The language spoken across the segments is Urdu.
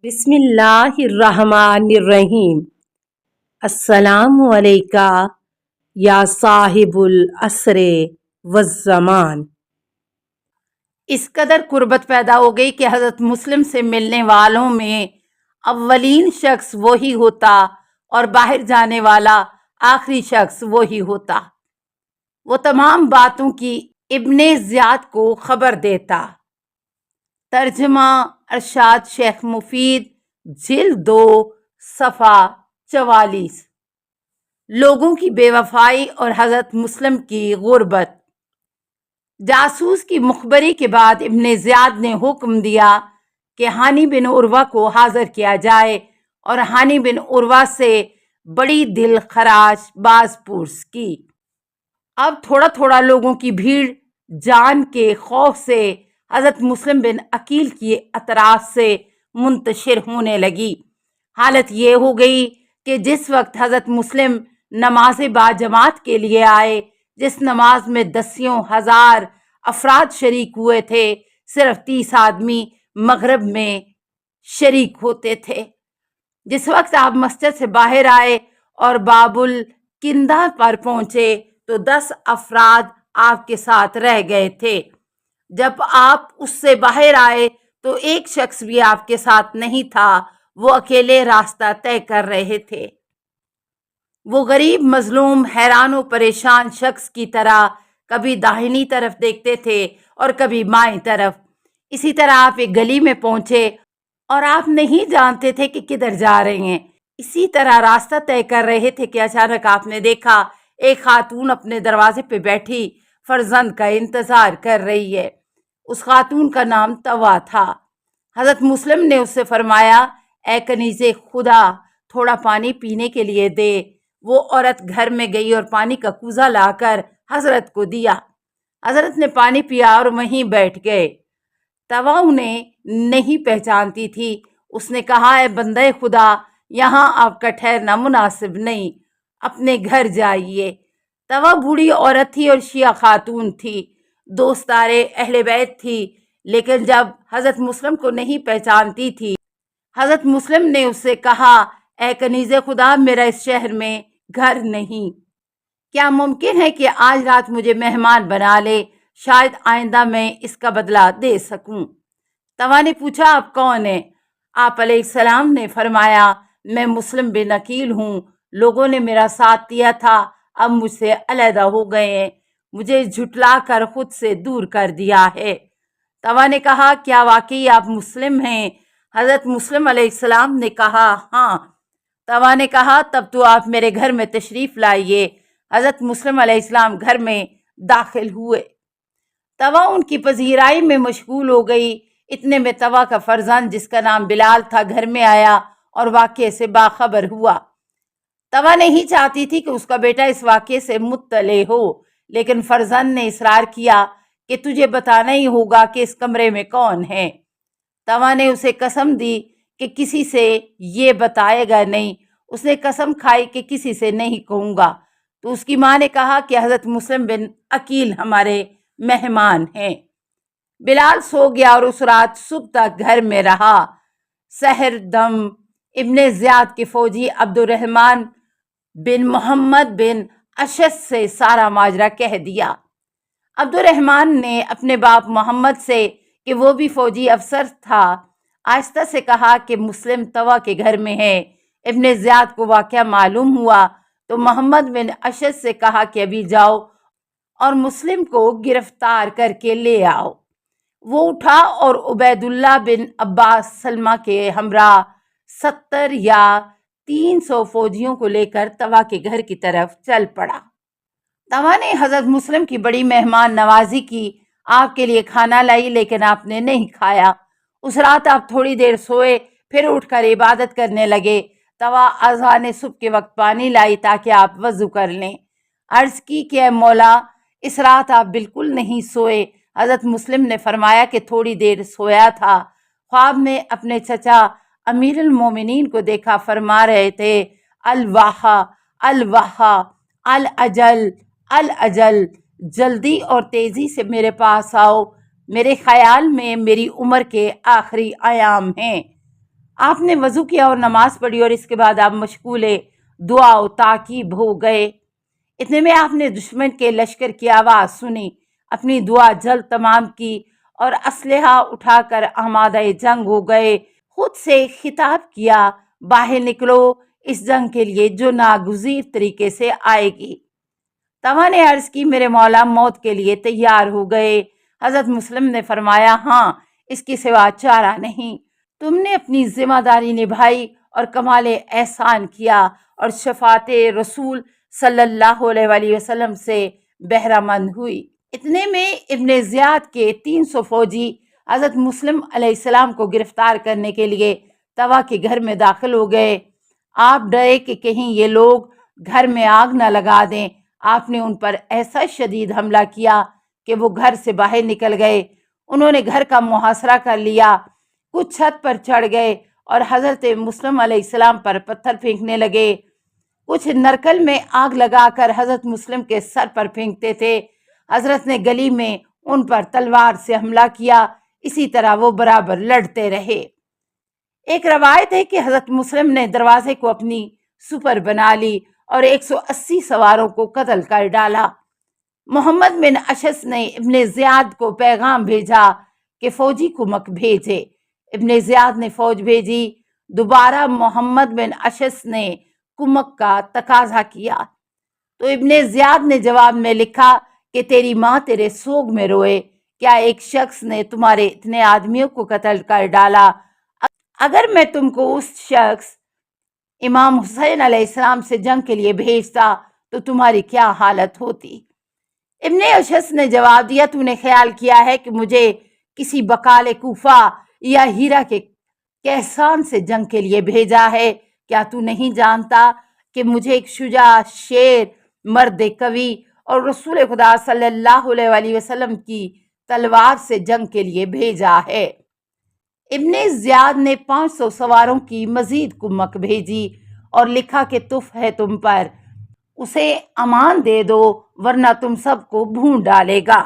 بسم اللہ الرحمن الرحیم۔ السلام علیکہ یا صاحب العصر والزمان۔ اس قدر قربت پیدا ہو گئی کہ حضرت مسلم سے ملنے والوں میں اولین شخص وہی ہوتا اور باہر جانے والا آخری شخص وہی ہوتا۔ وہ تمام باتوں کی ابن زیاد کو خبر دیتا۔ ترجمہ ارشاد شیخ مفید، جلد 2 صفحہ 44۔ لوگوں کی بے وفائی اور حضرت مسلم کی غربت۔ جاسوس کی مخبری کے بعد ابن زیاد نے حکم دیا کہ ہانی بن عروہ کو حاضر کیا جائے اور ہانی بن عروہ سے بڑی دل خراش باز پرس کی۔ اب تھوڑا تھوڑا لوگوں کی بھیڑ جان کے خوف سے حضرت مسلم بن عقیل کی اطراف سے منتشر ہونے لگی۔ حالت یہ ہو گئی کہ جس وقت حضرت مسلم نماز با جماعت کے لیے آئے، جس نماز میں 10,000 افراد شریک ہوئے تھے، صرف 30 آدمی مغرب میں شریک ہوتے تھے۔ جس وقت آپ مسجد سے باہر آئے اور باب الکندہ پر پہنچے تو 10 افراد آپ کے ساتھ رہ گئے تھے۔ جب آپ اس سے باہر آئے تو ایک شخص بھی آپ کے ساتھ نہیں تھا، وہ اکیلے راستہ طے کر رہے تھے۔ وہ غریب، مظلوم، حیران و پریشان شخص کی طرح کبھی داہنی طرف دیکھتے تھے اور کبھی بائیں طرف۔ اسی طرح آپ ایک گلی میں پہنچے اور آپ نہیں جانتے تھے کہ کدھر جا رہے ہیں۔ اسی طرح راستہ طے کر رہے تھے کہ اچانک آپ نے دیکھا ایک خاتون اپنے دروازے پہ بیٹھی فرزند کا انتظار کر رہی ہے۔ اس خاتون کا نام طوا تھا۔ حضرت مسلم نے اس سے فرمایا، اے کنیز خدا، تھوڑا پانی پینے کے لیے دے۔ وہ عورت گھر میں گئی اور پانی کا کوزہ لا کر حضرت کو دیا۔ حضرت نے پانی پیا اور وہیں بیٹھ گئے۔ طوا انہیں نہیں پہچانتی تھی۔ اس نے کہا، اے بندہ خدا، یہاں آپ کا ٹھہرنا مناسب نہیں، اپنے گھر جائیے۔ طوا بوڑھی عورت تھی اور شیعہ خاتون تھی، دوستار اہل بیت تھی، لیکن جب حضرت مسلم کو نہیں پہچانتی تھی۔ حضرت مسلم نے اس سے کہا، اے کنیز خدا، میرا اس شہر میں گھر نہیں، کیا ممکن ہے کہ آج رات مجھے مہمان بنا لے؟ شاید آئندہ میں اس کا بدلہ دے سکوں۔ طوا نے پوچھا، آپ کون ہیں؟ آپ علیہ السلام نے فرمایا، میں مسلم بن عقیل ہوں۔ لوگوں نے میرا ساتھ دیا تھا، اب مجھ سے علیحدہ ہو گئے ہیں، مجھے جھٹلا کر خود سے دور کر دیا ہے۔ طوا نے کہا، کیا واقعی آپ مسلم ہیں؟ حضرت مسلم علیہ السلام نے کہا، ہاں۔ طوا نے کہا، تب تو آپ میرے گھر میں تشریف لائیے۔ حضرت مسلم علیہ السلام گھر میں داخل ہوئے۔ طوا ان کی پذیرائی میں مشغول ہو گئی۔ اتنے میں طوا کا فرزند جس کا نام بلال تھا گھر میں آیا اور واقعے سے باخبر ہوا۔ طوا نہیں چاہتی تھی کہ اس کا بیٹا اس واقعے سے مطلع ہو، لیکن فرزند نے اصرار کیا کہ تجھے بتانا ہی ہوگا کہ اس کمرے میں کون ہے۔ طوا نے اسے قسم دی کہ کسی سے یہ بتائے گا نہیں۔ اس نے قسم کھائی کہ کسی سے نہیں کہوں گا۔ تو اس کی ماں نے کہا کہ حضرت مسلم بن عقیل ہمارے مہمان ہیں۔ بلال سو گیا اور اس رات صبح تک گھر میں رہا۔ سحر دم ابن زیاد کے فوجی عبد الرحمن بن محمد بن اشد سے سارا ماجرا کہہ دیا۔ عبد الرحمن نے اپنے باپ محمد سے کہ وہ بھی فوجی افسر تھا آہستہ سے کہا کہ مسلم طوا کے گھر میں ہے۔ ابن زیاد کو واقعہ معلوم ہوا تو محمد بن اشد سے کہا کہ ابھی جاؤ اور مسلم کو گرفتار کر کے لے آؤ۔ وہ اٹھا اور عبید اللہ بن عباس سلمہ کے ہمراہ 70 یا 300 فوجیوں کو لے کر طوا کے گھر کی طرف چل پڑا۔ طوا نے حضرت مسلم کی بڑی مہمان نوازی کی، آپ کے لیے کھانا لائی، لیکن آپ نے نہیں کھایا۔ اس رات آپ تھوڑی دیر سوئے، پھر اٹھ کر عبادت کرنے لگے۔ طوا اذان صبح کے وقت پانی لائی تاکہ آپ وضو کر لیں۔ عرض کی کہ اے مولا، اس رات آپ بالکل نہیں سوئے۔ حضرت مسلم نے فرمایا کہ تھوڑی دیر سویا تھا۔ خواب میں اپنے چچا امیر المومنین کو دیکھا، فرما رہے تھے، الواحا الواحا الاجل الاجل، جلدی اور تیزی سے میرے پاس آؤ، میرے خیال میں میری عمر کے آخری ایام ہیں۔ آپ نے وضو کیا اور نماز پڑھی اور اس کے بعد آپ مشغول دعا و تعقیب ہو گئے۔ اتنے میں آپ نے دشمن کے لشکر کی آواز سنی، اپنی دعا جلد تمام کی اور اسلحہ اٹھا کر آمادہ جنگ ہو گئے۔ خود سے خطاب کیا، باہر نکلو اس جنگ کے لیے جو ناگزیر طریقے سے آئے گی۔ طوا نے عرض کی، میرے مولا موت کے لیے تیار ہو گئے۔ حضرت مسلم نے فرمایا، ہاں، اس کے سوا چارہ نہیں۔ تم نے اپنی ذمہ داری نبھائی اور کمال احسان کیا اور شفاعت رسول صلی اللہ علیہ وآلہ وسلم سے بہرہ مند ہوئی۔ اتنے میں ابن زیاد کے 300 فوجی حضرت مسلم علیہ السلام کو گرفتار کرنے کے لیے طوا کے گھر میں داخل ہو گئے۔ آپ ڈرے کہ کہیں یہ لوگ گھر میں آگ نہ لگا دیں۔ آپ نے ان پر ایسا شدید حملہ کیا کہ وہ گھر سے باہر نکل گئے۔ انہوں نے گھر کا محاصرہ کر لیا، کچھ چھت پر چڑھ گئے اور حضرت مسلم علیہ السلام پر پتھر پھینکنے لگے، کچھ نرکل میں آگ لگا کر حضرت مسلم کے سر پر پھینکتے تھے۔ حضرت نے گلی میں ان پر تلوار سے حملہ کیا، اسی طرح وہ برابر لڑتے رہے۔ ایک روایت ہے کہ حضرت مسلم نے دروازے کو اپنی سپر بنا لی اور 180 سواروں کو قتل کر ڈالا۔ محمد بن اشعث نے ابن زیاد کو پیغام بھیجا کہ فوجی کمک بھیجے۔ ابن زیاد نے فوج بھیجی۔ دوبارہ محمد بن اشعث نے کمک کا تقاضا کیا تو ابن زیاد نے جواب میں لکھا کہ تیری ماں تیرے سوگ میں روئے، کیا ایک شخص نے تمہارے اتنے آدمیوں کو قتل کر ڈالا؟ اگر میں تم کو اس شخص امام حسین علیہ السلام سے جنگ کے لیے بھیجتا تو تمہاری کیا حالت ہوتی؟ ابن اشعث نے جواب دیا، تو نے خیال کیا ہے کہ مجھے کسی بقال کوفہ یا ہیرا کے کہسان سے جنگ کے لیے بھیجا ہے؟ کیا تو نہیں جانتا کہ مجھے ایک شجاع شیر، مرد قوی اور رسول خدا صلی اللہ علیہ وآلہ وسلم کی تلوار سے جنگ کے لیے بھیجا ہے؟ ابن زیاد نے 500 سواروں کی مزید کمک بھیجی اور لکھا کہ تف ہے تم پر، اسے امان دے دو ورنہ تم سب کو بھون ڈالے گا۔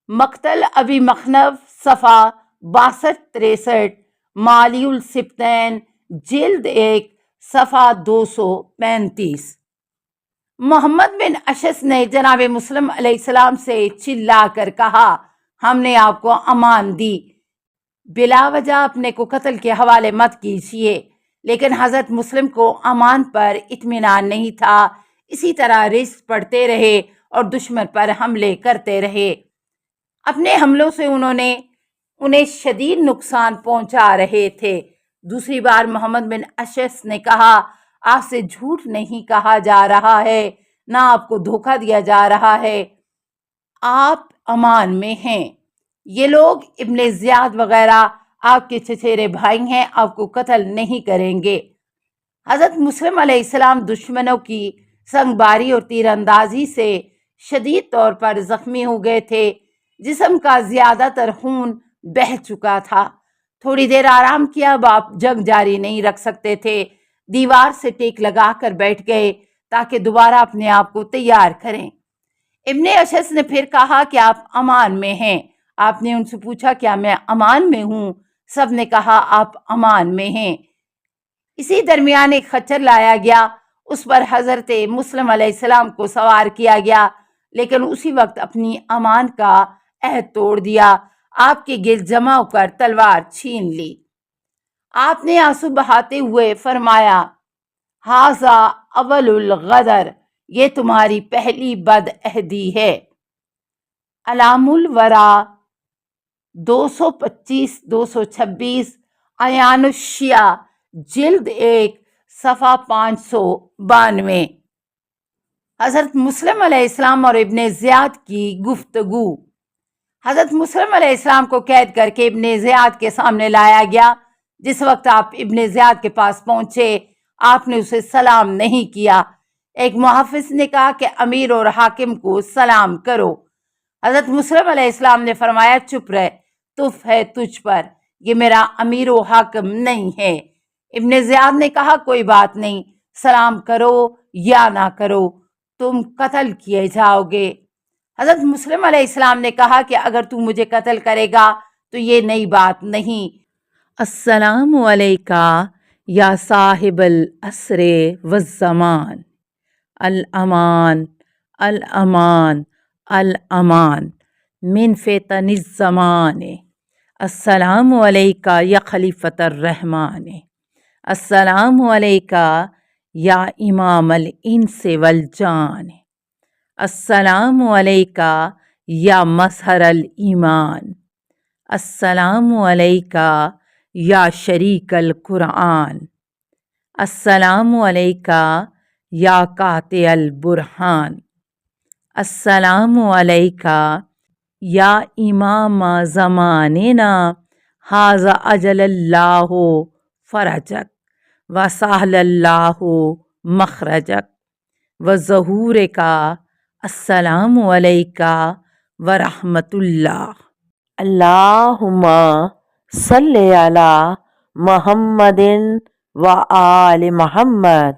مقتل ابی مخنف، صفحہ 62-63، مالی السبتین، جلد 1، صفحہ 235۔ محمد بن اشعث نے جناب مسلم علیہ السلام سے چلا کر کہا، ہم نے آپ کو امان دی، بلا وجہ اپنے کو قتل کے حوالے مت کیجیے۔ لیکن حضرت مسلم کو امان پر اطمینان نہیں تھا، اسی طرح رزق پڑھتے رہے اور دشمن پر حملے کرتے رہے۔ اپنے حملوں سے انہیں شدید نقصان پہنچا رہے تھے۔ دوسری بار محمد بن اشعث نے کہا، آپ سے جھوٹ نہیں کہا جا رہا ہے، نہ آپ کو دھوکہ دیا جا رہا ہے، آپ امان میں ہیں۔ یہ لوگ ابن زیاد وغیرہ آپ کے چچیرے بھائی ہیں، آپ کو قتل نہیں کریں گے۔ حضرت مسلم علیہ السلام دشمنوں کی سنگباری اور تیر اندازی سے شدید طور پر زخمی ہو گئے تھے، جسم کا زیادہ تر خون بہہ چکا تھا۔ تھوڑی دیر آرام کیا، اب آپ جنگ جاری نہیں رکھ سکتے تھے، دیوار سے ٹیک لگا کر بیٹھ گئے تاکہ دوبارہ اپنے آپ کو تیار کریں۔ ابن اشعث نے پھر کہا کہ آپ امان میں ہیں۔ آپ نے ان سے پوچھا، کیا میں امان میں ہوں؟ سب نے کہا، آپ امان میں ہیں۔ اسی درمیان ایک خچر لایا گیا، اس پر حضرت مسلم علیہ السلام کو سوار کیا گیا، لیکن اسی وقت اپنی امان کا عہد توڑ دیا، آپ کے گرد جمع ہو کر تلوار چھین لی۔ آپ نے آنسو بہاتے ہوئے فرمایا، ھذا اول الغدر، یہ تمہاری پہلی بد عہدی ہے۔ علام الورا 225-226، عیان الشیعہ، جلد 1، صفحہ 592۔ حضرت مسلم علیہ السلام اور ابن زیاد کی گفتگو۔ حضرت مسلم علیہ السلام کو قید کر کے ابن زیاد کے سامنے لایا گیا۔ جس وقت آپ ابن زیاد کے پاس پہنچے، آپ نے اسے سلام نہیں کیا۔ ایک محافظ نے کہا کہ امیر اور حاکم کو سلام کرو۔ حضرت مسلم علیہ السلام نے فرمایا، چپ رہ، تف ہے تجھ پر، یہ میرا امیر و حاکم نہیں ہے۔ ابن زیاد نے کہا، کوئی بات نہیں، سلام کرو یا نہ کرو، تم قتل کیے جاؤ گے۔ حضرت مسلم علیہ السلام نے کہا کہ اگر تو مجھے قتل کرے گا تو یہ نئی بات نہیں، السلام علیکہ یا صاحب العصر والزمان، الامان الامان الامان من فتن الزمان، السلام علیکہ یا خلیفۃ الرحمن، السلام علیکہ یا امام الانس والجان، السلام علیکہ یا مظہر الایمان، السلام علیکہ یا شریک القرآن، السلام علیکہ یا قاطع البرہان، السلام علیکہ یا امام زماننا، ھذا اجل اللہ فرجک وسہل اللہ مخرجک وظہورک، السلام علیکہ ورحمۃ اللہ۔ اللہم صلی علی محمد و آل محمد